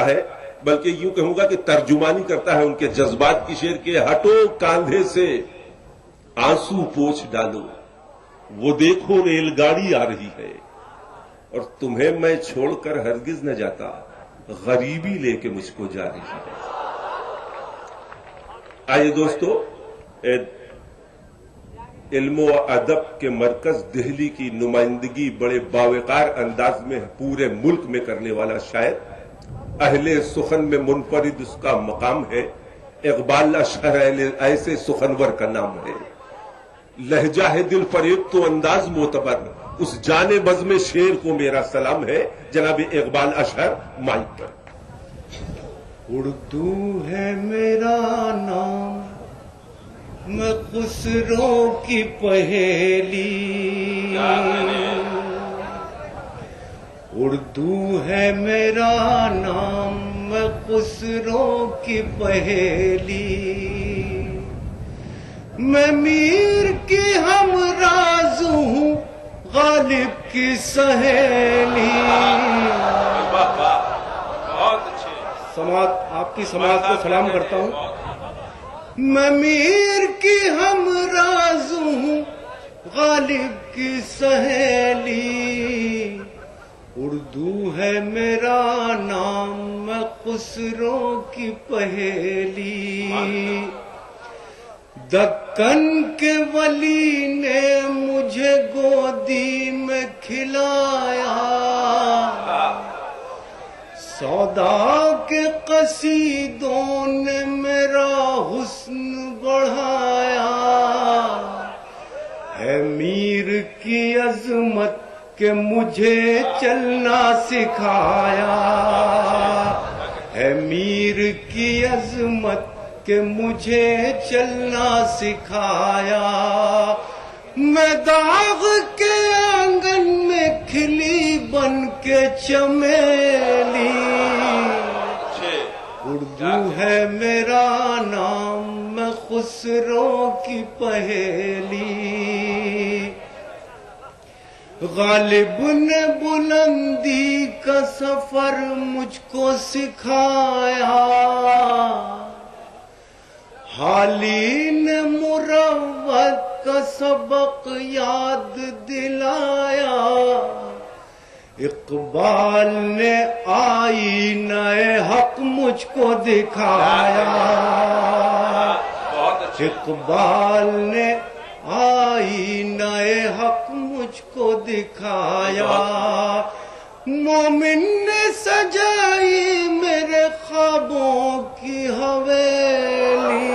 ہے، بلکہ یوں کہوں گا کہ ترجمانی کرتا ہے ان کے جذبات کی شعر کے ہٹو کاندھے سے آنسو پوچھ ڈالو، وہ دیکھو ریل گاڑی آ رہی ہے اور تمہیں میں چھوڑ کر ہرگز نہ جاتا، غریبی لے کے مجھ کو جا رہی ہے۔ آئیے دوستو، علم و ادب کے مرکز دہلی کی نمائندگی بڑے باوقار انداز میں پورے ملک میں کرنے والا شاعر، اہل سخن میں منفرد اس کا مقام ہے، اقبال اشہر ایسے سخنور کا نام ہے۔ لہجہ ہے دل فریب تو انداز معتبر، اس جان بزم شعر کو میرا سلام ہے۔ جناب اقبال اشہر مائک پر۔ اردو ہے میرا نام، میں خسرو کی پہیلی، اردو ہے میرا نام، میں خسرو کی پہیلی، میں میر کی ہمراز ہوں، غالب کی سہیلی۔ آپ کی سماعت کو سلام کرتا ہوں۔ میں میر کی ہمراز ہوں، غالب کی سہیلی، اردو ہے میرا نام، میں خسرو کی پہیلی۔ دکن کے ولی نے مجھے گودی میں کھلایا، سودا کے قصیدوں نے میرا حسن بڑھایا، ہے میر کی عظمت کہ مجھے چلنا سکھایا، ہے میر کی عظمت کہ مجھے چلنا سکھایا، میں داغ کے آنگن میں کھلی بن کے چمیلی، اردو ہے میرا نام، میں خسرو کی پہیلی۔ غالب نے بلندی کا سفر مجھ کو سکھایا، حالی نے مروت کا سبق یاد دلایا، اقبال نے آئینہ حق مجھ کو دکھایا، اقبال نے آئینہ حق مجھ کو دکھایا، مومن نے سجائی میرے خوابوں کی حویلی،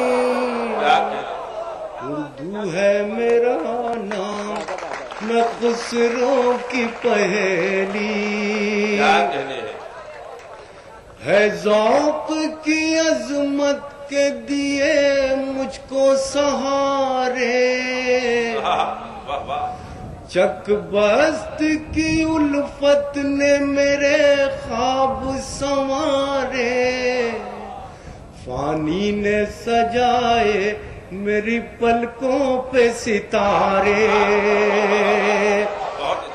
اردو ہے میرا نام، میں خسرو کی پہیلی، ہے ذوق کی عظمت کے دیے مجھ کو سہارے، چک بست کی الفت نے میرے خواب سنوارے، فانی نے سجائے میری پلکوں پہ ستارے،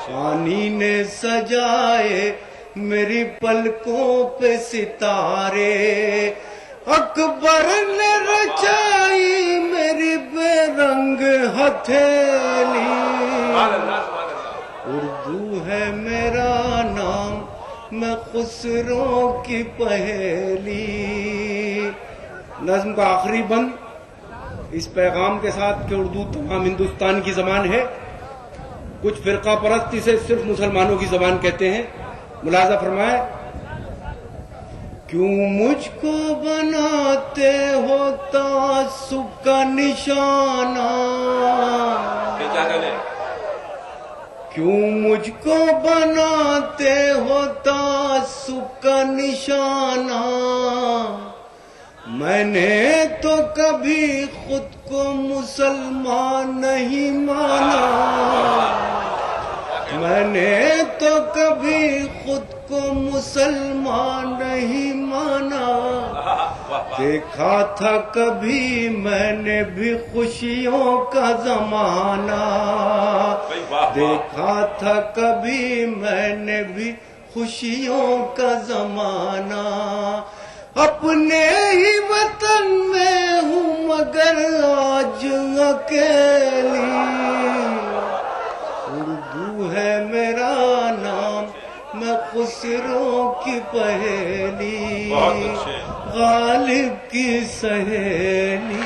فانی نے سجائے میری پلکوں پہ ستارے، اکبر نے رچائی میری بے رنگ ہتھیلی، اردو ہے میرا نام، میں خسرو کی پہیلی۔ نظم کا آخری بند اس پیغام کے ساتھ کہ اردو تمام ہندوستان کی زبان ہے، کچھ فرقہ پرست اسے صرف مسلمانوں کی زبان کہتے ہیں۔ ملاحظہ فرمائے، کیوں مجھ کو بناتے ہو تعصب کا نشانہ، کیوں مجھ کو بناتے ہو تعصب کا نشانہ، میں نے تو کبھی خود کو مسلمان نہیں مانا، میں نے تو کبھی خود کو مسلمان نہیں مانا، دیکھا تھا کبھی میں نے بھی خوشیوں کا زمانہ، دیکھا تھا کبھی میں نے بھی خوشیوں کا زمانہ، اپنے ہی وطن میں ہوں مگر آج اکیلی، اردو ہے میرا نام میں خسروں کی پہیلی، غالب کی سہیلی۔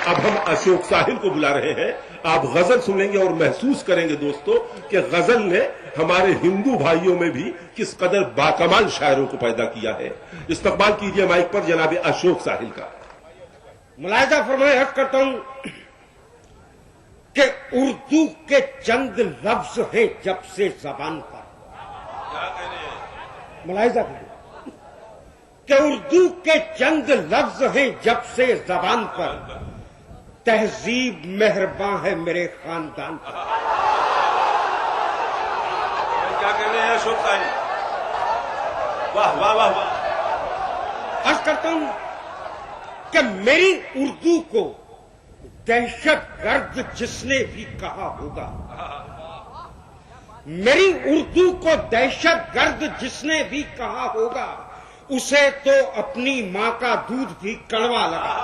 اب ہم اشوک ساحل کو بلا رہے ہیں، آپ غزل سنیں گے اور محسوس کریں گے دوستو کہ غزل نے ہمارے ہندو بھائیوں میں بھی کس قدر باکمال شاعروں کو پیدا کیا ہے۔ استقبال کیجئے مائک پر جناب اشوک ساحل کا۔ ملاحظہ فرمائے، عرض کرتا ہوں کہ اردو کے چند لفظ ہیں جب سے زبان پر، ملاحظہ کیجئے کہ اردو کے چند لفظ ہیں جب سے زبان پر، تہذیب مہرباں ہے میرے خاندان پر۔ کیا کہنے ہیں اشوک ساحل؟ واہ واہ واہ واہ۔ عرض کرتا ہوں کہ میری اردو کو دہشت گرد جس نے بھی کہا ہوگا، میری اردو کو دہشت گرد جس نے بھی کہا ہوگا، اسے تو اپنی ماں کا دودھ بھی کڑوا لگا۔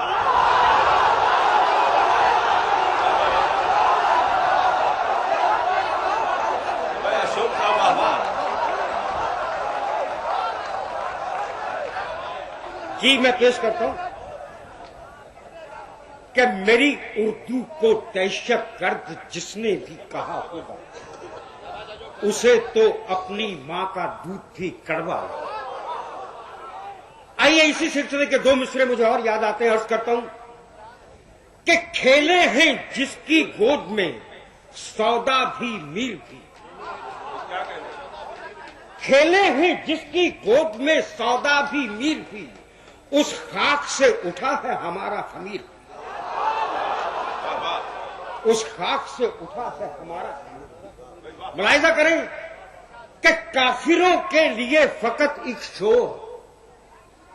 جی میں پیش کرتا ہوں کہ میری اردو کو دہشت گرد جس نے بھی کہا ہوگا، اسے تو اپنی ماں کا دودھ بھی کڑوا لگا۔ آئیے اسی سلسلے کے دو مصرے مجھے اور یاد آتے ہیں، عرض کرتا ہوں کہ کھیلے ہیں جس کی گود میں سودا بھی میر بھی، کھیلے ہیں جس کی گود میں سودا بھی میر بھی، اس خاک سے اٹھا ہے ہمارا خمیر، اس خاک سے اٹھا ہے ہمارا خمیر۔ ملاحظہ کریں کہ کافروں کے لیے فقط ایک شور،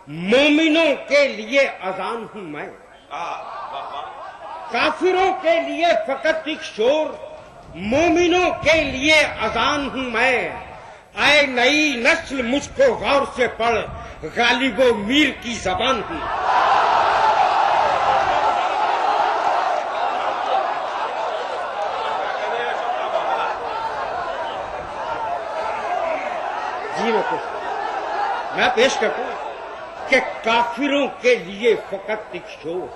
مومنوں کے لیے اذان ہوں میں۔ کافروں کے لیے فقط ایک شور، مومنوں کے لیے اذان ہوں میں۔ اے نئی نسل مجھ کو غور سے پڑھ، غالب و میر کی زبان ہوں۔ جی میں پیش کرتا ہوں کہ کافروں کے لیے فقط ایک شور،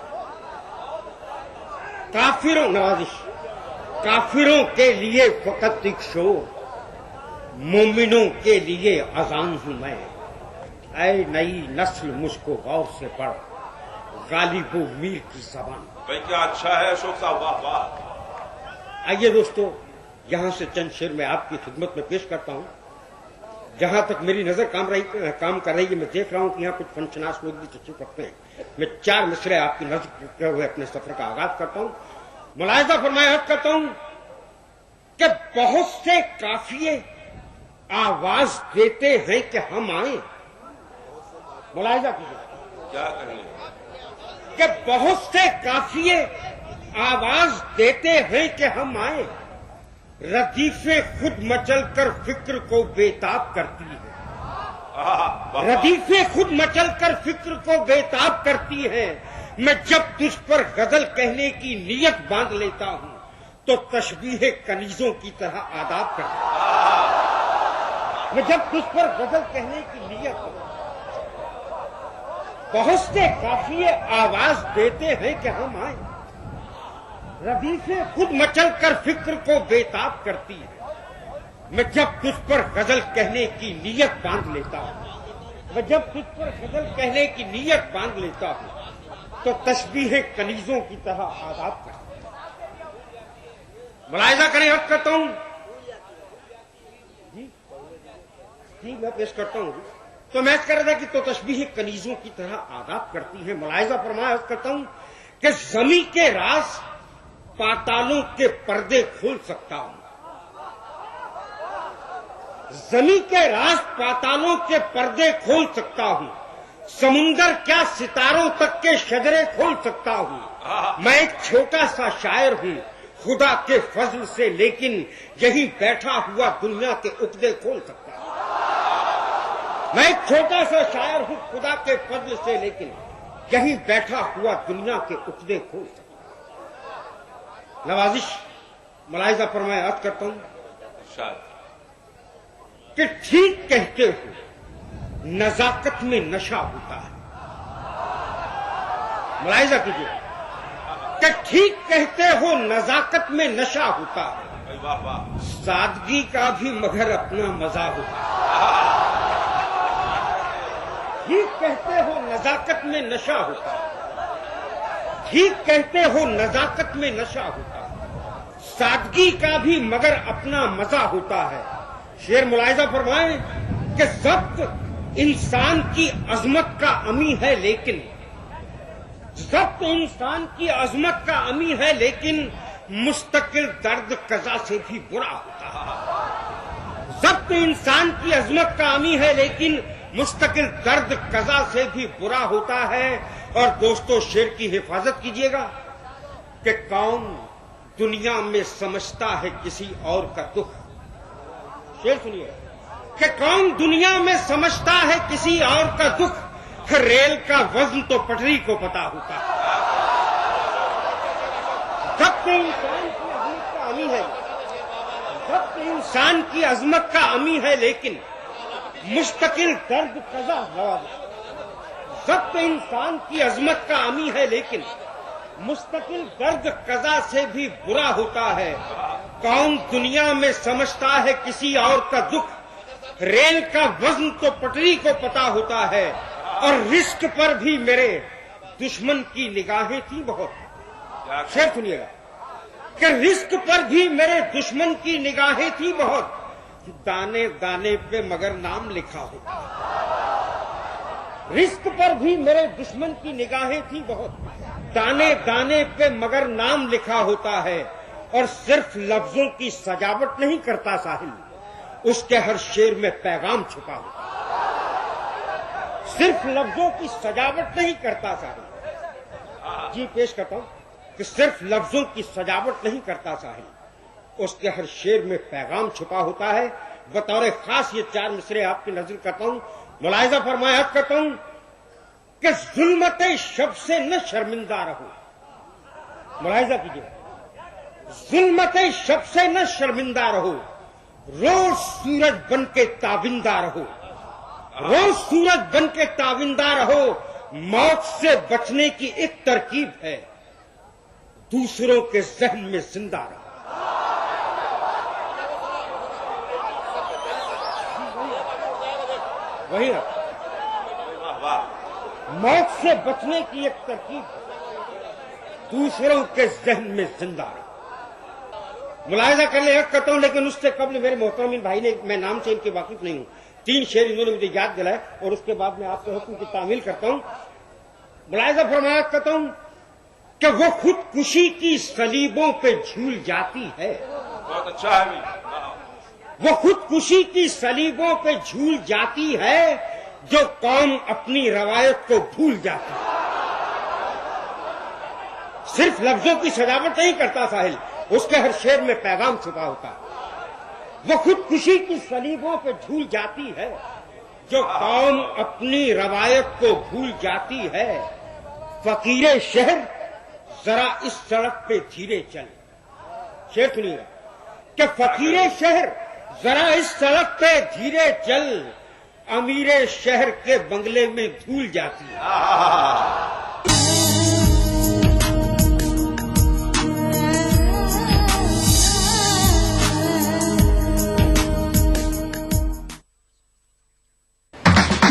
کافروں نوازش، کافروں کے لیے فقط ایک شور، مومنوں کے لیے اذان ہوں میں۔ اے نئی نسل مجھ کو غور سے پڑھ، غالب و میر کی زبان۔ بھائی کیا اچھا ہے اشوک صاحب، واہ واہ۔ آئیے دوستو، یہاں سے چند شعر میں آپ کی خدمت میں پیش کرتا ہوں۔ جہاں تک میری نظر کام کر رہی ہے، میں دیکھ رہا ہوں کہ یہاں کچھ فنشناس لوگ بھی تشریف رکھتے ہیں۔ میں 4 مصرے آپ کی نظر کرتے ہوئے اپنے سفر کا آغاز کرتا ہوں۔ ملاحظہ فرمائے، عرض کرتا ہوں کہ بہت سے قافیے آواز دیتے ہیں کہ ہم آئیں۔ ملاحظہ کیجیے کیا کریں کہ بہت سے قافیے آواز دیتے ہیں کہ ہم آئیں، ردیفیں خود مچل کر فکر کو بےتاب کرتی ہے، ردیفیں خود مچل کر فکر کو بےتاب کرتی ہے۔ میں جب تجھ پر غزل کہنے کی نیت باندھ لیتا ہوں تو تشبیہ کنیزوں کی طرح آداب کرتا ہوں۔ میں جب تجھ پر غزل کہنے کی نیت، بہت سے قافیے آواز دیتے ہیں کہ ہم آئیں، ردیفیں خود مچل کر فکر کو بےتاب کرتی ہے۔ میں جب تجھ پر غزل کہنے کی نیت باندھ لیتا ہوں، میں جب تجھ پر غزل کہنے کی نیت باندھ لیتا ہوں تو تشبیہ کنیزوں کی طرح آداب کرتا ہوں۔ ملاحظہ کریں، عرض کرتا ہوں جی میں پیش کرتا ہوں تو میں کر رہا تھا کہ تو تشبیہ کنیزوں کی طرح آداب کرتی ہے۔ ملاحظہ فرمایا، عرض کرتا ہوں کہ زمین کے راز پاتالوں کے پردے کھول سکتا ہوں، زمین کے راز پاتالوں کے پردے کھول سکتا ہوں، سمندر کیا ستاروں تک کے شجرے کھول سکتا ہوں۔ میں ایک چھوٹا سا شاعر ہوں خدا کے فضل سے، لیکن یہی بیٹھا ہوا دنیا کے عقدے کھول سکتا ہوں۔ میں ایک چھوٹا سا شاعر ہوں خدا کے فضل سے، لیکن یہیں بیٹھا ہوا دنیا کے عقدے کھول سکتا۔ نوازش ملاحظہ فرمائے عرض کرتا ہوں کہ ٹھیک کہتے ہو نزاکت میں نشہ ہوتا ہے۔ ملاحظہ کیجیے کہ ٹھیک کہتے ہو نزاکت میں نشہ ہوتا ہے، سادگی کا بھی مگر اپنا مزہ ہوتا ہے۔ ٹھیک کہتے ہو نزاکت میں نشہ ہوتا ہے، ٹھیک کہتے ہو نزاکت میں نشہ ہوتا ہے، سادگی کا بھی مگر اپنا مزہ ہوتا ہے۔ شعر ملاحظہ فرمائیں کہ ضبط انسان کی عظمت کا امی ہے، لیکن ضبط انسان کی عظمت کا امی ہے، لیکن مستقل درد قضا سے بھی برا ہوتا ہے۔ ضبط انسان کی عظمت کا امی ہے، لیکن مستقل درد قضا سے بھی برا ہوتا ہے۔ اور دوستو شعر کی حفاظت کیجیے گا کہ کون دنیا میں سمجھتا ہے کسی اور کا دکھ۔ شعر سنیے کہ کون دنیا میں سمجھتا ہے کسی اور کا دکھ، ریل کا وزن تو پٹری کو پتا ہوتا ہے۔ ضبط انسان کی عظمت کا امی ہے، ضبط انسان کی عظمت کا امی ہے، لیکن مستقل درد قضا ضبط انسان کی عظمت کا امی ہے، لیکن مستقل درد قضا سے بھی برا ہوتا ہے۔ کون دنیا میں سمجھتا ہے کسی اور کا دکھ، ریل کا وزن تو پٹری کو پتا ہوتا ہے۔ اور رزق پر بھی میرے دشمن کی نگاہیں تھی بہت۔ شعر سنیے گا کہ رزق پر بھی میرے دشمن کی نگاہیں تھی بہت، دانے دانے پہ مگر نام لکھا ہوتا ہے۔ رزق پر بھی میرے دشمن کی نگاہیں تھی بہت، دانے دانے پہ مگر نام لکھا ہوتا ہے۔ اور صرف لفظوں کی سجاوٹ نہیں کرتا ساحل، اس کے ہر شعر میں پیغام چھپا ہوتا ہے۔ صرف لفظوں کی سجاوٹ نہیں کرتا ساحل، جی پیش کرتا ہوں کہ صرف لفظوں کی سجاوٹ نہیں کرتا ساحل، اس کے ہر شعر میں پیغام چھپا ہوتا ہے۔ بطور خاص یہ 4 مصرے آپ کی نظر کرتا ہوں، ملاحظہ فرمایا کرتا ہوں کہ ظلمت شب سے نہ شرمندہ رہو۔ ملاحظہ کیجیے، ظلمت شب سے نہ شرمندہ رہو، روز سورج بن کے تابندہ رہو، روز سورج بن کے تابندہ رہو۔ موت سے بچنے کی ایک ترکیب ہے، دوسروں کے ذہن میں زندہ رہو۔ وہی ہے، موت سے بچنے کی ایک ترکیب ہے، دوسروں کے ذہن میں زندہ رہو۔ ملاحظہ کرنے کرتا ہوں، لیکن اس سے قبل میرے محترم بھائی نے، میں نام سے ان کے واقف نہیں ہوں، 3 شعر انہوں نے مجھے یاد دلائے اور اس کے بعد میں آپ کے حکم کی تعمیل کرتا ہوں۔ ملاحظہ فرمایا کرتا ہوں کہ وہ خودکشی کی صلیبوں پہ جھول جاتی ہے، بہت اچھا ہے، وہ خودکشی کی صلیبوں پہ جھول جاتی ہے، جو قوم اپنی روایت کو بھول جاتی ہے۔ صرف لفظوں کی سجاوٹ نہیں کرتا ساحل، اس کے ہر شعر میں پیغام چھپا ہوتا ہے۔ وہ خودکشی کی صلیبوں پہ جھول جاتی ہے، جو قوم اپنی روایت کو بھول جاتی ہے۔ فقیر شہر ذرا اس سڑک پہ دھیرے چل، شعر سنیے گا کہ فقیر شہر ذرا اس سڑک پہ دھیرے چل، امیر شہر کے بنگلے میں دھول جاتی ہے۔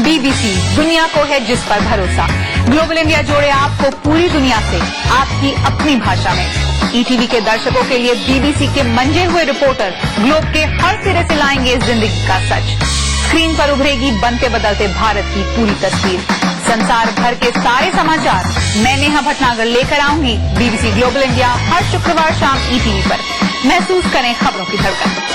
BBC دنیا کو ہے جس پر بھروسہ۔ گلوبل انڈیا جوڑے آپ کو پوری دنیا سے آپ کی اپنی بھاشا میں۔ ETV کے درشکوں کے لیے BBC کے منجے ہوئے رپورٹر گلوب کے ہر سرے سے لائیں گے زندگی کا سچ۔ اسکرین پر ابھرے گی بنتے بدلتے بھارت کی پوری تصویر۔ سنسار بھر کے سارے سماچار میں نیہا بھٹناگر لے کر آؤں گی BBC گلوبل انڈیا ہر شکروار شام ETV پر۔ محسوس کریں خبروں کی دھڑکن۔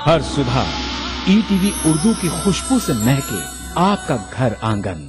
ہر صبح ETV اردو کی خوشبو سے مہکے آپ کا گھر آنگن۔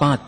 5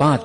5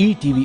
ETV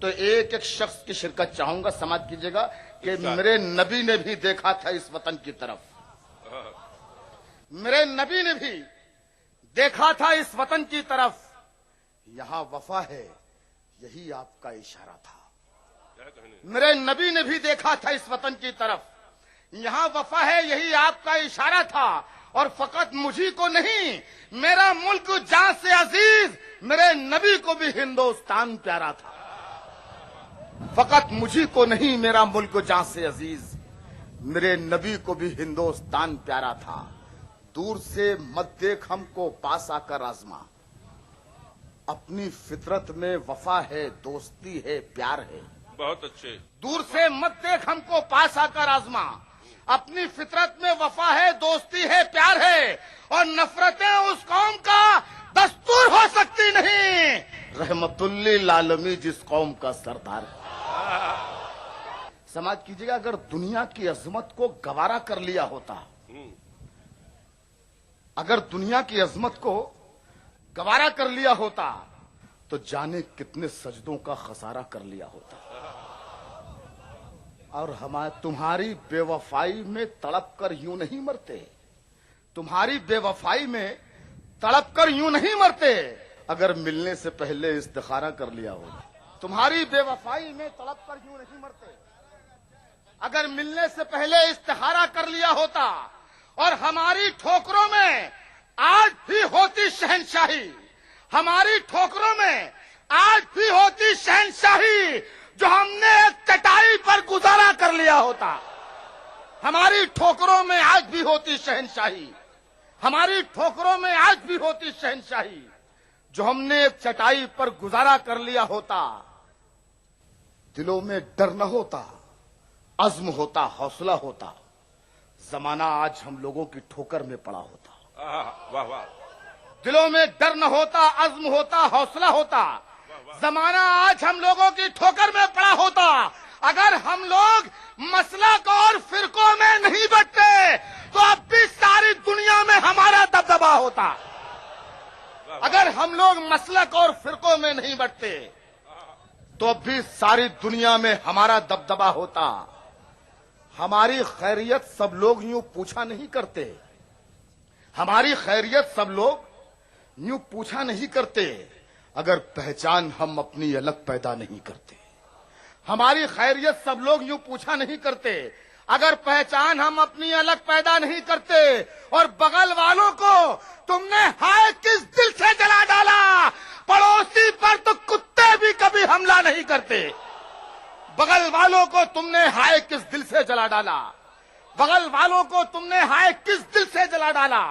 تو ایک ایک شخص کی شرکت چاہوں گا. سماعت کیجیے گا کہ میرے نبی نے بھی دیکھا تھا اس وطن کی طرف. میرے نبی نے بھی دیکھا تھا اس وطن کی طرف. یہاں وفا ہے یہی آپ کا اشارہ تھا. میرے نبی نے بھی دیکھا تھا اس وطن کی طرف. یہاں وفا ہے یہی آپ کا اشارہ تھا. اور فقط مجھے کو نہیں میرا ملک جان سے عزیز میرے نبی کو بھی ہندوستان پیارا تھا. فقط مجھے کو نہیں میرا ملک جان سے عزیز میرے نبی کو بھی ہندوستان پیارا تھا. دور سے مت دیکھ ہم کو پاس آ کر آزما. اپنی فطرت میں وفا ہے دوستی ہے پیار ہے. بہت اچھے. دور سے مت دیکھ ہم کو پاس آ کر آزما. اپنی فطرت میں وفا ہے دوستی ہے پیار ہے. اور نفرتیں اس قوم کا دستور ہو سکتی نہیں. رحمت للعالمین جس قوم کا سردار ہے. سماعت کیجیے گا اگر دنیا کی عظمت کو گوارا کر لیا ہوتا, اگر دنیا کی عظمت کو گوارا کر لیا ہوتا تو جانے کتنے سجدوں کا خسارہ کر لیا ہوتا. اور تمہاری بے وفائی میں تڑپ کر یوں نہیں مرتے. تمہاری بے وفائی میں تڑپ کر یوں نہیں مرتے اگر ملنے سے پہلے استخارہ کر لیا ہوتا. تمہاری بے وفائی میں تڑپ کر یوں نہیں مرتے اگر ملنے سے پہلے استخارہ کر لیا ہوتا. اور ہماری ٹھوکروں میں آج بھی ہوتی شہنشاہی. ہماری ٹھوکروں میں آج بھی ہوتی شہنشاہی جو ہم نے ایک چٹائی پر گزارا کر لیا ہوتا. ہماری ٹھوکروں میں آج بھی ہوتی شہنشاہی. ہماری ٹھوکروں میں آج بھی ہوتی شہنشاہی جو ہم نے ایک چٹائی پر گزارا کر لیا ہوتا. دلوں میں ڈر نہ ہوتا, عزم ہوتا, حوصلہ ہوتا. زمانہ آج ہم لوگوں کی ٹھوکر میں پڑا ہوتا. واہ واہ. دلوں میں ڈر نہ ہوتا, عزم ہوتا, حوصلہ ہوتا. زمانہ آج ہم لوگوں کی ٹھوکر میں پڑا ہوتا. اگر ہم لوگ مسلک اور فرقوں میں نہیں بٹتے تو اب بھی ساری دنیا میں ہمارا دبدبا ہوتا. اگر ہم لوگ مسلک اور فرقوں میں نہیں بٹتے تو اب بھی ساری دنیا میں ہمارا دبدبا ہوتا. ہماری خیریت سب لوگ یوں پوچھا نہیں کرتے. ہماری خیریت سب لوگ یوں پوچھا نہیں کرتے اگر پہچان ہم اپنی الگ پیدا نہیں کرتے. ہماری خیریت سب لوگ یوں پوچھا نہیں کرتے اگر پہچان ہم اپنی الگ پیدا نہیں کرتے. اور بغل والوں کو تم نے ہائے کس دل سے جلا ڈالا, پڑوسی پر تو کتے بھی کبھی حملہ نہیں کرتے. بغل والوں کو تم نے ہائے کس دل سے جلا ڈالا. بغل والوں کو تم نے ہائے کس دل سے جلا ڈالا.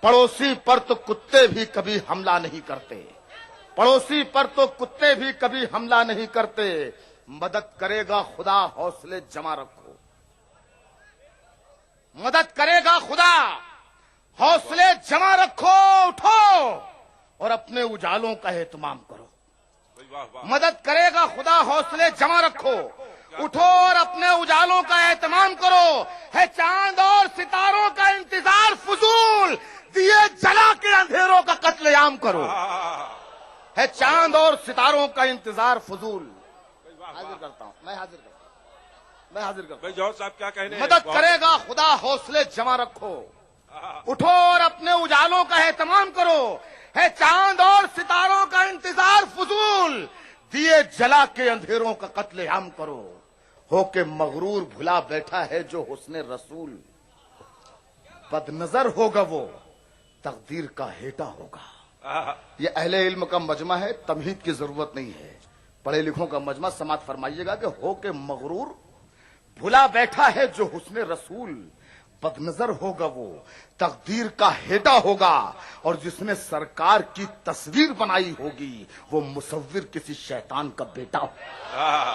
پڑوسی پر تو کتے بھی کبھی حملہ نہیں کرتے. پڑوسی پر تو کتے بھی کبھی حملہ نہیں کرتے. مدد کرے گا خدا حوصلے جمع رکھو. مدد کرے گا خدا حوصلے جمع رکھو. اٹھو اور اپنے اجالوں کا اہتمام کرو. مدد کرے گا خدا حوصلے جمع رکھو. اٹھو اور اپنے اجالوں کا اہتمام کرو. ہے چاند اور ستاروں کا انتظار فضول, دیے جلا کے اندھیروں کا قتل عام کرو. ہے چاند اور ستاروں کا انتظار فضول. حاضر کرتا ہوں میں حاضر کرتا ہوں. جوہر صاحب کیا کہنے ہیں؟ مدد کرے گا خدا حوصلے جمع رکھو. اٹھو اور اپنے اجالوں کا اہتمام کرو. ہے چاند اور ستاروں کا انتظار فضول, دیے جلا کے اندھیروں کا قتل عام کرو. ہو کے مغرور بھلا بیٹھا ہے جو حسن رسول. بد نظر ہوگا وہ تقدیر کا ہیٹا ہوگا. یہ اہل علم کا مجمع ہے, تمہید کی ضرورت نہیں ہے. پڑھے لکھوں کا مجمع. سماعت فرمائیے گا کہ ہو کے مغرور بھلا بیٹھا ہے جو حسن رسول. بد نظر ہوگا وہ تقدیر کا ہیٹا ہوگا. اور جس نے سرکار کی تصویر بنائی ہوگی وہ مصور کسی شیطان کا بیٹا ہوگا.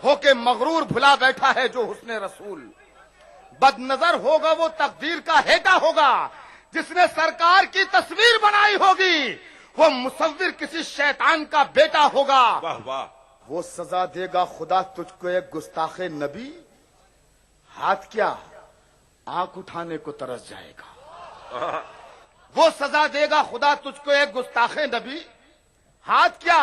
ہو کے مغرور بھلا بیٹھا ہے جو حسن رسول. بد نظر ہوگا وہ تقدیر کا ہیٹا ہوگا. جس نے سرکار کی تصویر بنائی ہوگی وہ مصور کسی شیطان کا بیٹا ہوگا. واہ واہ. وہ سزا دے گا خدا تجھ کو ایک گستاخ نبی, ہاتھ کیا آنکھ اٹھانے کو ترس جائے گا. وہ سزا دے گا خدا تجھ کو ایک گستاخ نبی, ہاتھ کیا